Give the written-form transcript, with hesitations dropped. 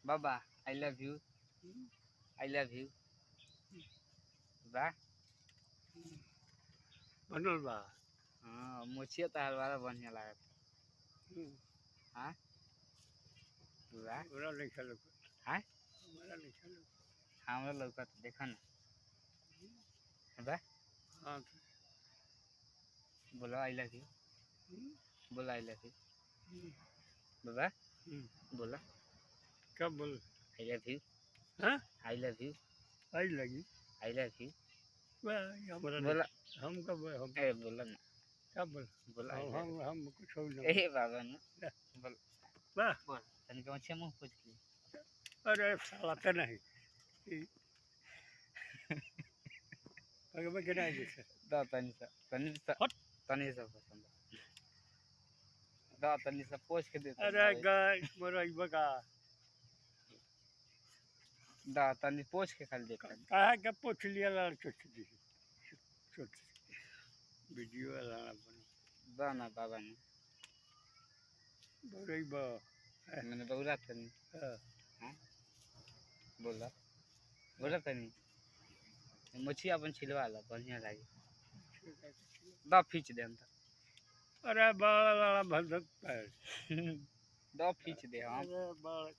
बाबा I love you बा बनल बा हाँ मुछिए तो हलवारा बढ़िया लागत हाँ बा हमरा नहीं खेलो हाँ हमरा नहीं खेलो हमरा लौका तो देखा ना बा हाँ बोलो आई लव यू बोलो आई लव यू बाबा बोलो कब बोल आई लव यू हाँ आई लव यू आई लगी आई लव यू हमरा बोला हम कब हम ए बोलो ना कब बोल बोलो आई लव हम कुछ हो यू ना ए बाबा ना बोल वाह बोल तनी कौन से मुंह पूछ ली अरे साला तो नहीं अगर मैं कहना है जैसे दा तनी सा हट। तनी सा पसंद दा तनी सा पूछ के दे अरे गाय मोरा बगा दा तनी पूछ के खाली देता कहा के पूछ लिया लाल छोट वीडियो वाला बन दा ना बाबा ने बोरे बा मैंने बौरा तनी हाँ बोला बोला तनी मुछी अपन छिलवा ला बढ़िया लागी दा खींच दे हम अरे बड़ा भदक पैर दा खींच दे हम अरे बड़ा